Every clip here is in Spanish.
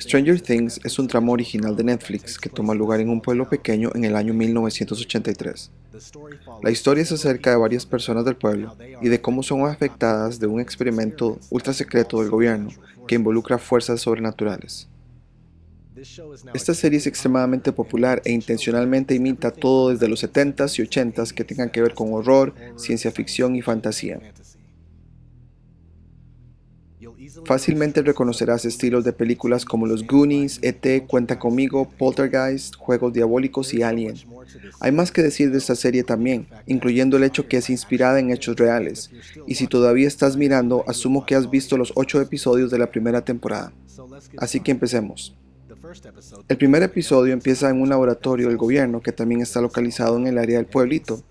Stranger Things es un drama original de Netflix que toma lugar en un pueblo pequeño en el año 1983. La historia es acerca de varias personas del pueblo y de cómo son afectadas de un experimento ultra secreto del gobierno que involucra fuerzas sobrenaturales. Esta serie es extremadamente popular e intencionalmente imita todo desde los 70s y 80s que tengan que ver con horror, ciencia ficción y fantasía. Fácilmente reconocerás estilos de películas como Los Goonies, E.T., Cuenta conmigo, Poltergeist, Juegos Diabólicos y Alien. Hay más que decir de esta serie también, incluyendo el hecho que es inspirada en hechos reales, y si todavía estás mirando, asumo que has visto los 8 episodios de la primera temporada. Así que empecemos. El primer episodio empieza en un laboratorio del gobierno que también está localizado en el área del pueblito,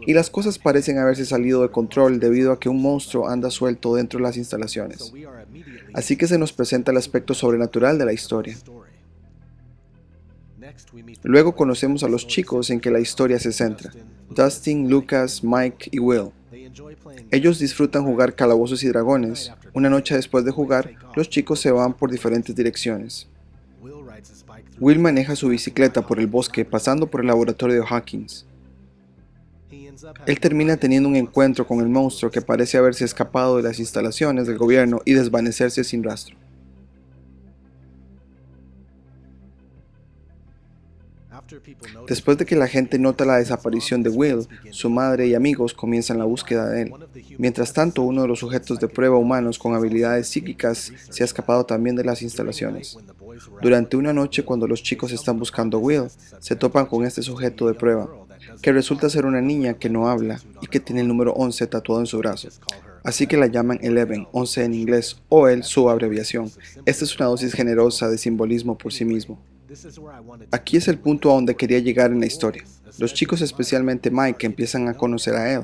y las cosas parecen haberse salido de control debido a que un monstruo anda suelto dentro de las instalaciones. Así que se nos presenta el aspecto sobrenatural de la historia. Luego conocemos a los chicos en que la historia se centra: Dustin, Lucas, Mike y Will. Ellos disfrutan jugar calabozos y dragones. Una noche después de jugar, los chicos se van por diferentes direcciones. Will maneja su bicicleta por el bosque pasando por el laboratorio de Hawkins. Él termina teniendo un encuentro con el monstruo que parece haberse escapado de las instalaciones del gobierno y desvanecerse sin rastro. Después de que la gente nota la desaparición de Will, su madre y amigos comienzan la búsqueda de él. Mientras tanto, uno de los sujetos de prueba humanos con habilidades psíquicas se ha escapado también de las instalaciones. Durante una noche, cuando los chicos están buscando a Will, se topan con este sujeto de prueba, que resulta ser una niña que no habla y que tiene el número 11 tatuado en su brazo. Así que la llaman Eleven, 11 en inglés, o él su abreviación. Esta es una dosis generosa de simbolismo por sí mismo. Aquí es el punto a donde quería llegar en la historia. Los chicos, especialmente Mike, empiezan a conocer a él.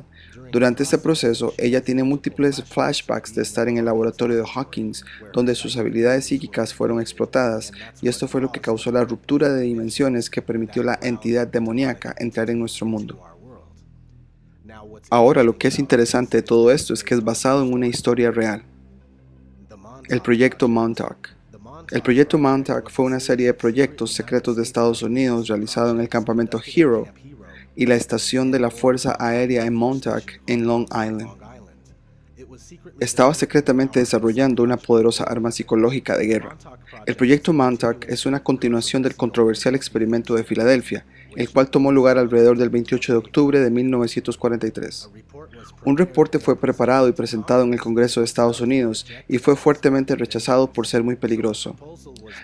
Durante este proceso, ella tiene múltiples flashbacks de estar en el laboratorio de Hawkins, donde sus habilidades psíquicas fueron explotadas, y esto fue lo que causó la ruptura de dimensiones que permitió a la entidad demoníaca entrar en nuestro mundo. Ahora, lo que es interesante de todo esto es que es basado en una historia real. El proyecto Montauk. El proyecto Montauk fue una serie de proyectos secretos de Estados Unidos realizado en el campamento Hero y la estación de la Fuerza Aérea en Montauk, en Long Island. Estaba secretamente desarrollando una poderosa arma psicológica de guerra. El proyecto Montauk es una continuación del controversial experimento de Filadelfia, el cual tomó lugar alrededor del 28 de octubre de 1943. Un reporte fue preparado y presentado en el Congreso de Estados Unidos y fue fuertemente rechazado por ser muy peligroso.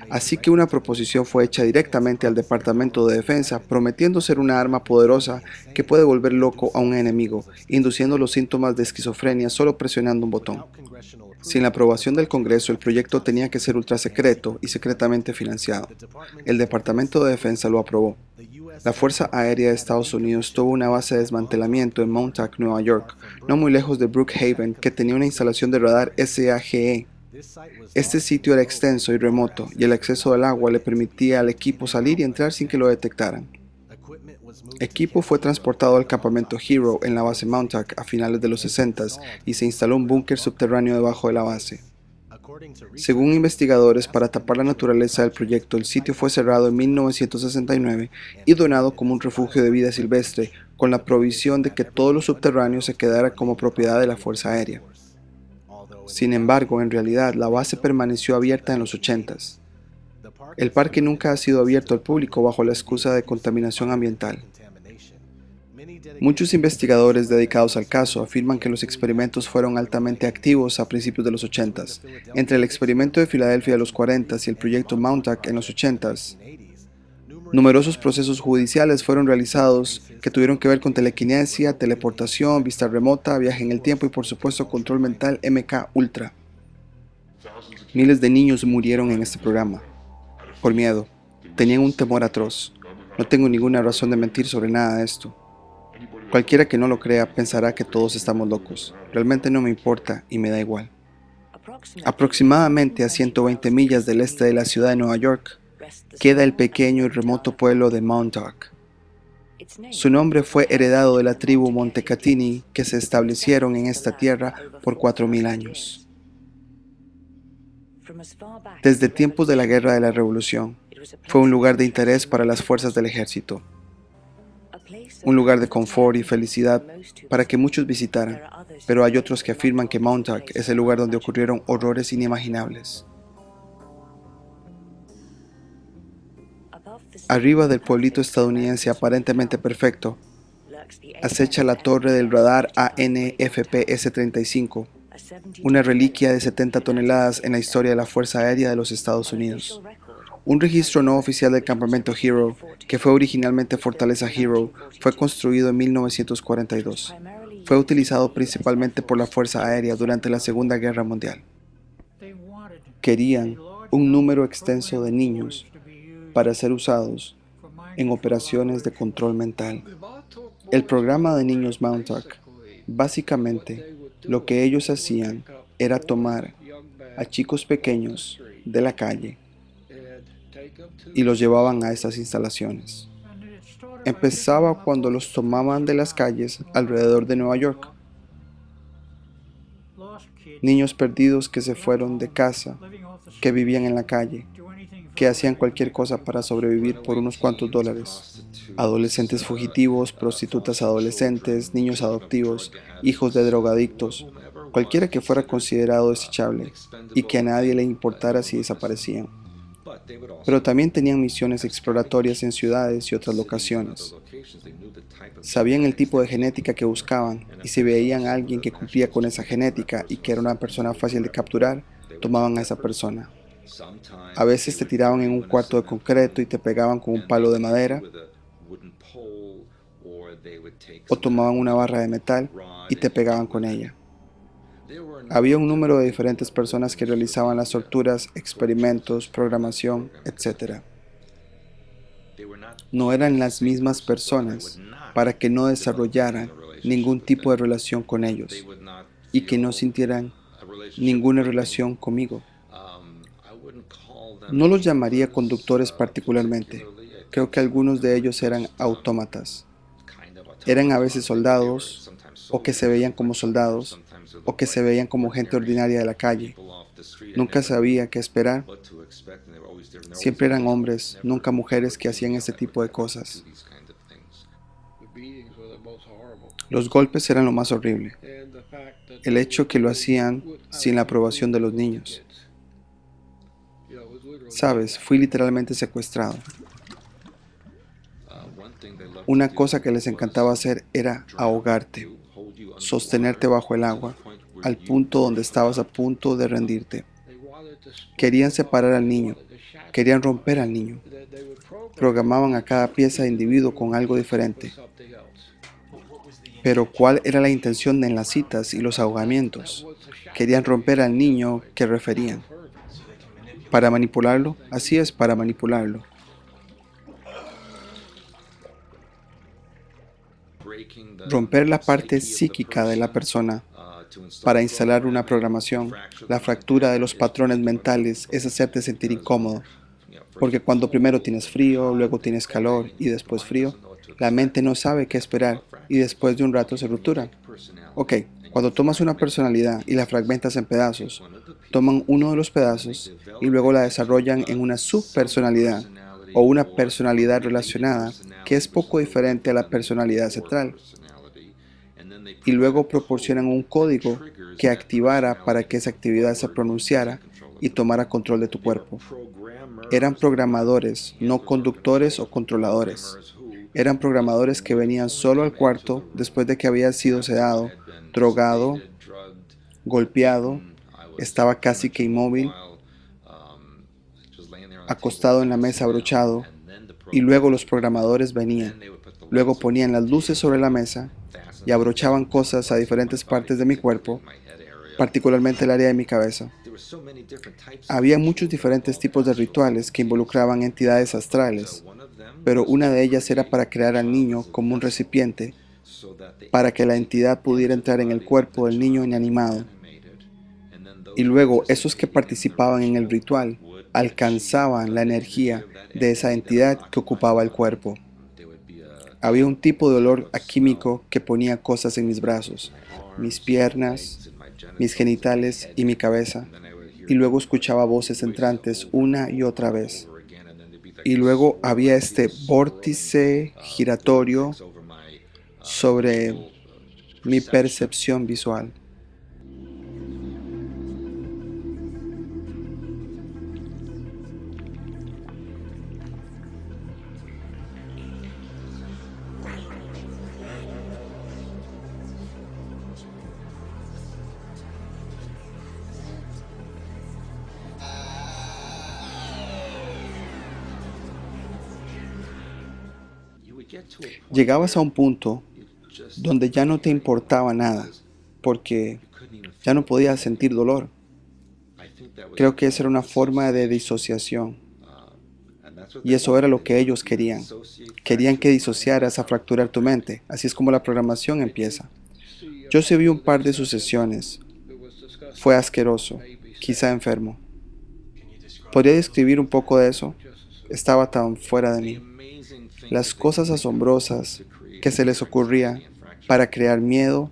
Así que una proposición fue hecha directamente al Departamento de Defensa, prometiendo ser una arma poderosa que puede volver loco a un enemigo, induciendo los síntomas de esquizofrenia solo presionando un botón. Sin la aprobación del Congreso, el proyecto tenía que ser ultra secreto y secretamente financiado. El Departamento de Defensa lo aprobó. La Fuerza Aérea de Estados Unidos tuvo una base de desmantelamiento en Montauk, Nueva York, no muy lejos de Brookhaven, que tenía una instalación de radar SAGE. Este sitio era extenso y remoto, y el acceso al agua le permitía al equipo salir y entrar sin que lo detectaran. Equipo fue transportado al campamento Hero en la base Montauk a finales de los 60s y se instaló un búnker subterráneo debajo de la base. Según investigadores, para tapar la naturaleza del proyecto, el sitio fue cerrado en 1969 y donado como un refugio de vida silvestre, con la provisión de que todo lo subterráneo se quedara como propiedad de la Fuerza Aérea. Sin embargo, en realidad, la base permaneció abierta en los 80s. El parque nunca ha sido abierto al público bajo la excusa de contaminación ambiental. Muchos investigadores dedicados al caso afirman que los experimentos fueron altamente activos a principios de los 80s. Entre el experimento de Filadelfia de los 40s y el proyecto Montauk en los 80s, numerosos procesos judiciales fueron realizados que tuvieron que ver con telequinesia, teleportación, vista remota, viaje en el tiempo y por supuesto control mental MK Ultra. Miles de niños murieron en este programa, por miedo. Tenían un temor atroz. No tengo ninguna razón de mentir sobre nada de esto. Cualquiera que no lo crea pensará que todos estamos locos. Realmente no me importa y me da igual. Aproximadamente a 120 millas del este de la ciudad de Nueva York, queda el pequeño y remoto pueblo de Montauk. Su nombre fue heredado de la tribu Montecatini que se establecieron en esta tierra por 4000 años. Desde tiempos de la Guerra de la Revolución, fue un lugar de interés para las fuerzas del ejército, un lugar de confort y felicidad para que muchos visitaran, pero hay otros que afirman que Montauk es el lugar donde ocurrieron horrores inimaginables. Arriba del pueblito estadounidense aparentemente perfecto, acecha la torre del radar ANFP-S-35, una reliquia de 70 toneladas en la historia de la Fuerza Aérea de los Estados Unidos. Un registro no oficial del campamento Hero, que fue originalmente Fortaleza Hero, fue construido en 1942. Fue utilizado principalmente por la Fuerza Aérea durante la Segunda Guerra Mundial. Querían un número extenso de niños para ser usados en operaciones de control mental. El programa de niños Montauk, básicamente, lo que ellos hacían era tomar a chicos pequeños de la calle y los llevaban a estas instalaciones. Empezaba cuando los tomaban de las calles alrededor de Nueva York. Niños perdidos que se fueron de casa, que vivían en la calle, que hacían cualquier cosa para sobrevivir por unos cuantos dólares. Adolescentes fugitivos, prostitutas adolescentes, niños adoptivos, hijos de drogadictos, cualquiera que fuera considerado desechable y que a nadie le importara si desaparecían. Pero también tenían misiones exploratorias en ciudades y otras locaciones. Sabían el tipo de genética que buscaban y si veían a alguien que cumplía con esa genética y que era una persona fácil de capturar, tomaban a esa persona. A veces te tiraban en un cuarto de concreto y te pegaban con un palo de madera, o tomaban una barra de metal y te pegaban con ella. Había un número de diferentes personas que realizaban las torturas, experimentos, programación, etc. No eran las mismas personas para que no desarrollaran ningún tipo de relación con ellos y que no sintieran ninguna relación conmigo. No los llamaría conductores particularmente. Creo que algunos de ellos eran autómatas. Eran a veces soldados, o que se veían como soldados, o que se veían como gente ordinaria de la calle. Nunca sabía qué esperar. Siempre eran hombres, nunca mujeres que hacían este tipo de cosas. Los golpes eran lo más horrible. El hecho que lo hacían sin la aprobación de los niños. Sabes, fui literalmente secuestrado. Una cosa que les encantaba hacer era ahogarte, sostenerte bajo el agua, al punto donde estabas a punto de rendirte. Querían separar al niño, querían romper al niño. Programaban a cada pieza de individuo con algo diferente. Pero ¿cuál era la intención en las citas y los ahogamientos? Querían romper al niño que referían. ¿Para manipularlo? Así es, para manipularlo. Romper la parte psíquica de la persona para instalar una programación. La fractura de los patrones mentales es hacerte sentir incómodo, porque cuando primero tienes frío, luego tienes calor y después frío, la mente no sabe qué esperar y después de un rato se ruptura. Ok, cuando tomas una personalidad y la fragmentas en pedazos, toman uno de los pedazos y luego la desarrollan en una subpersonalidad o una personalidad relacionada que es poco diferente a la personalidad central. Y luego proporcionan un código que activara para que esa actividad se pronunciara y tomara control de tu cuerpo. Eran programadores, no conductores o controladores. Eran programadores que venían solo al cuarto después de que había sido sedado, drogado, golpeado, estaba casi que inmóvil, acostado en la mesa abrochado, y luego los programadores venían. Luego ponían las luces sobre la mesa y abrochaban cosas a diferentes partes de mi cuerpo, particularmente el área de mi cabeza. Había muchos diferentes tipos de rituales que involucraban entidades astrales, pero una de ellas era para crear al niño como un recipiente, para que la entidad pudiera entrar en el cuerpo del niño inanimado. Y luego esos que participaban en el ritual alcanzaban la energía de esa entidad que ocupaba el cuerpo. Había un tipo de olor químico que ponía cosas en mis brazos, mis piernas, mis genitales y mi cabeza. y luego escuchaba voces entrantes una y otra vez. Y luego había este vórtice giratorio sobre mi percepción visual. Llegabas a un punto donde ya no te importaba nada, porque ya no podías sentir dolor. Creo que esa era una forma de disociación, y eso era lo que ellos querían. Querían que disociaras a fracturar tu mente. Así es como la programación empieza. Yo sí vi un par de sus sesiones. Fue asqueroso, quizá enfermo. ¿Podría describir un poco de eso? Estaba tan fuera de mí. Las cosas asombrosas que se les ocurría para crear miedo,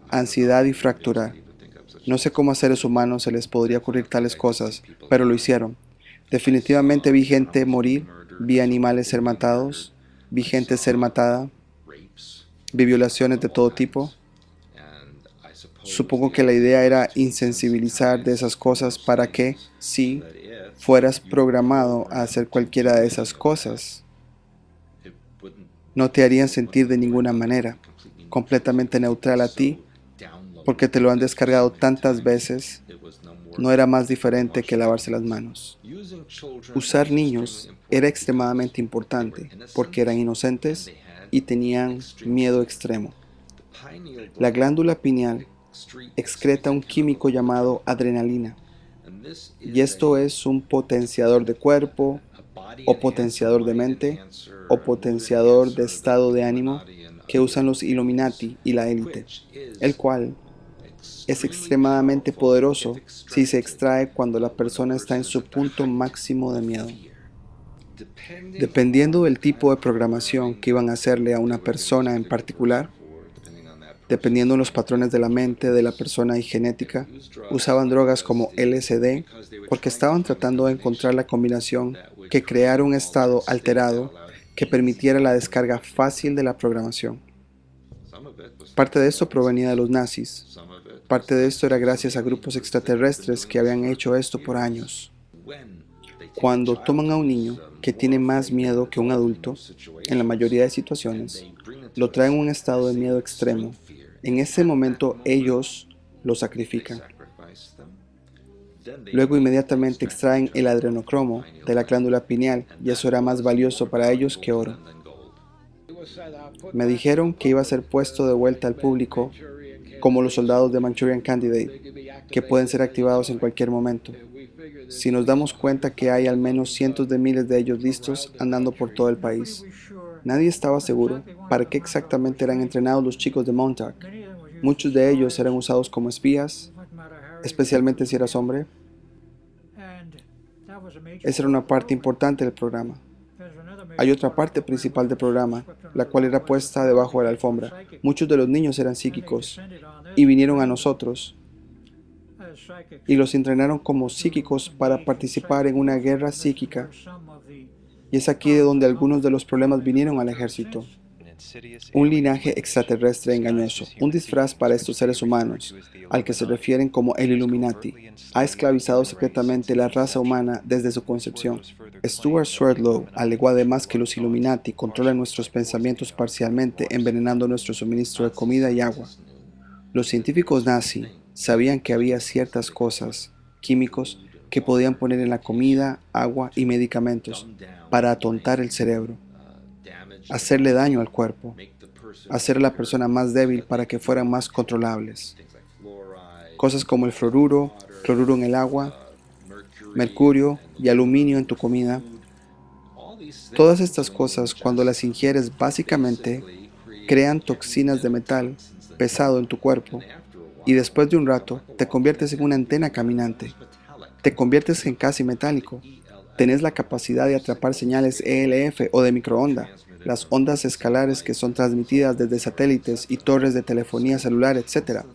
ansiedad y fracturar. No sé cómo a seres humanos se les podría ocurrir tales cosas, pero lo hicieron. Definitivamente vi gente morir, vi animales ser matados, vi gente ser matada, vi violaciones de todo tipo. Supongo que la idea era insensibilizar de esas cosas para que, si fueras programado a hacer cualquiera de esas cosas, no te harían sentir de ninguna manera, completamente neutral a ti, porque te lo han descargado tantas veces. No era más diferente que lavarse las manos. Usar niños era extremadamente importante porque eran inocentes y tenían miedo extremo. La glándula pineal excreta un químico llamado adrenalina, y esto es un potenciador de cuerpo, o potenciador de mente, o potenciador de estado de ánimo que usan los Illuminati y la élite, el cual es extremadamente poderoso si se extrae cuando la persona está en su punto máximo de miedo. Dependiendo del tipo de programación que iban a hacerle a una persona en particular, dependiendo de los patrones de la mente de la persona y genética, usaban drogas como LSD porque estaban tratando de encontrar la combinación que creara un estado alterado que permitiera la descarga fácil de la programación. Parte de esto provenía de los nazis. Parte de esto era gracias a grupos extraterrestres que habían hecho esto por años. Cuando toman a un niño que tiene más miedo que un adulto, en la mayoría de situaciones, lo traen a un estado de miedo extremo, en ese momento ellos lo sacrifican. Luego inmediatamente extraen el adrenocromo de la glándula pineal y eso era más valioso para ellos que oro. Me dijeron que iba a ser puesto de vuelta al público como los soldados de Manchurian Candidate, que pueden ser activados en cualquier momento. Si nos damos cuenta que hay al menos cientos de miles de ellos listos andando por todo el país. Nadie estaba seguro para qué exactamente eran entrenados los chicos de Montauk. Muchos de ellos eran usados como espías, especialmente si eras hombre. Esa era una parte importante del programa. Hay otra parte principal del programa, la cual era puesta debajo de la alfombra. Muchos de los niños eran psíquicos y vinieron a nosotros y los entrenaron como psíquicos para participar en una guerra psíquica. Y es aquí de donde algunos de los problemas vinieron al ejército. Un linaje extraterrestre engañoso, un disfraz para estos seres humanos, al que se refieren como el Illuminati, ha esclavizado secretamente la raza humana desde su concepción. Stuart Swerdlow alegó además que los Illuminati controlan nuestros pensamientos parcialmente, envenenando nuestro suministro de comida y agua. Los científicos nazi sabían que había ciertas cosas, químicos, que podían poner en la comida, agua y medicamentos para atontar el cerebro, hacerle daño al cuerpo, hacer a la persona más débil para que fueran más controlables. Cosas como el fluoruro, cloruro en el agua, mercurio y aluminio en tu comida. Todas estas cosas, cuando las ingieres, básicamente crean toxinas de metal pesado en tu cuerpo y después de un rato te conviertes en una antena caminante. Te conviertes en casi metálico. Tenés la capacidad de atrapar señales ELF o de microonda. las ondas escalares que son transmitidas desde satélites y torres de telefonía celular, etc.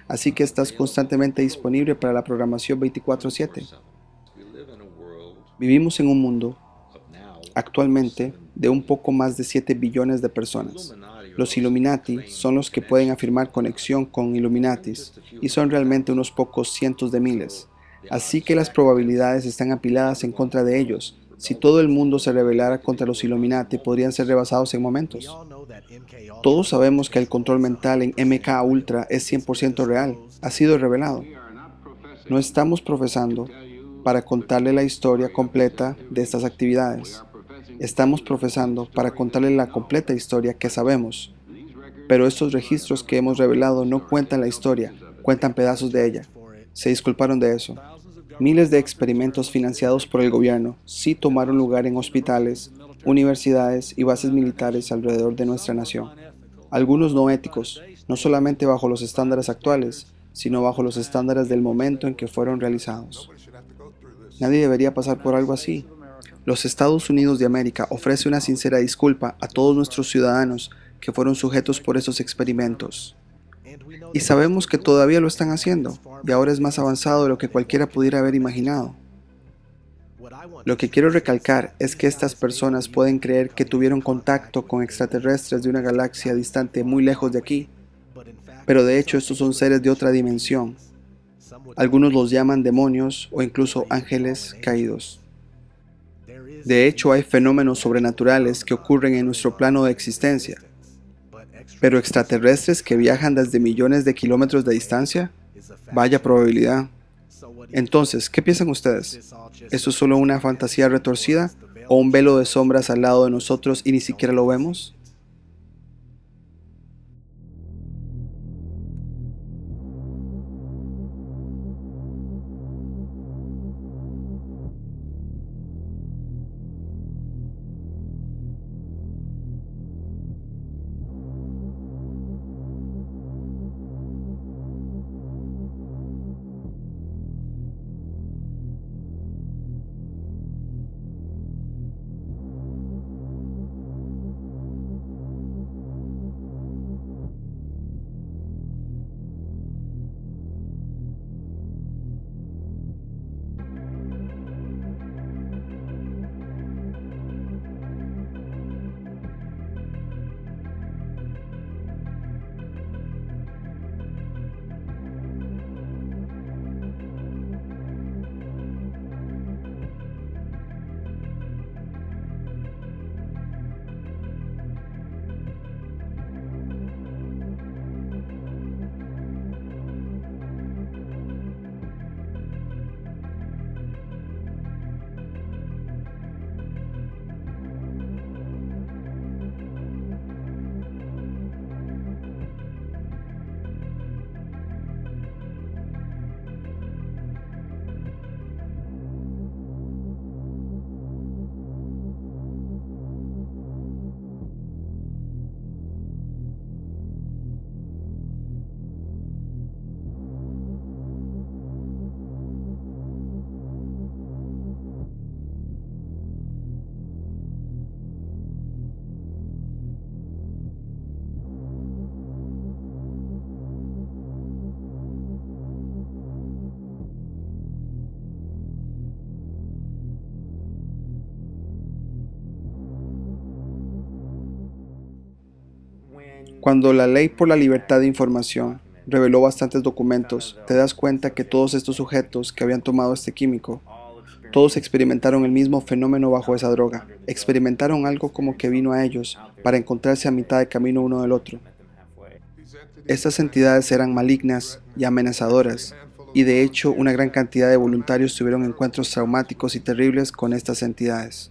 Así que estás constantemente disponible para la programación 24/7. Vivimos en un mundo, actualmente, de un poco más de 7 billones de personas. Los Illuminati son los que pueden afirmar conexión con Illuminatis y son realmente unos pocos cientos de miles. Así que las probabilidades están apiladas en contra de ellos. Si todo el mundo se rebelara contra los Illuminati, podrían ser rebasados en momentos. Todos sabemos que el control mental en MK Ultra es 100% real, ha sido revelado. No estamos profesando para contarle la historia completa de estas actividades. Estamos profesando para contarle la completa historia que sabemos. Pero estos registros que hemos revelado no cuentan la historia, cuentan pedazos de ella. Se disculparon de eso. Miles de experimentos financiados por el gobierno sí tomaron lugar en hospitales, universidades y bases militares alrededor de nuestra nación. Algunos no éticos, no solamente bajo los estándares actuales, sino bajo los estándares del momento en que fueron realizados. Nadie debería pasar por algo así. Los Estados Unidos de América ofrece una sincera disculpa a todos nuestros ciudadanos que fueron sujetos por esos experimentos. Y sabemos que todavía lo están haciendo, y ahora es más avanzado de lo que cualquiera pudiera haber imaginado. Lo que quiero recalcar es que estas personas pueden creer que tuvieron contacto con extraterrestres de una galaxia distante muy lejos de aquí, pero de hecho estos son seres de otra dimensión. Algunos los llaman demonios o incluso ángeles caídos. De hecho, hay fenómenos sobrenaturales que ocurren en nuestro plano de existencia, pero extraterrestres que viajan desde millones de kilómetros de distancia, vaya probabilidad. Entonces, ¿qué piensan ustedes? ¿Esto es solo una fantasía retorcida o un velo de sombras al lado de nosotros y ni siquiera lo vemos? Cuando la Ley por la Libertad de Información reveló bastantes documentos, te das cuenta que todos estos sujetos que habían tomado este químico, todos experimentaron el mismo fenómeno bajo esa droga. Experimentaron algo como que vino a ellos para encontrarse a mitad de camino uno del otro. Estas entidades eran malignas y amenazadoras, y de hecho una gran cantidad de voluntarios tuvieron encuentros traumáticos y terribles con estas entidades.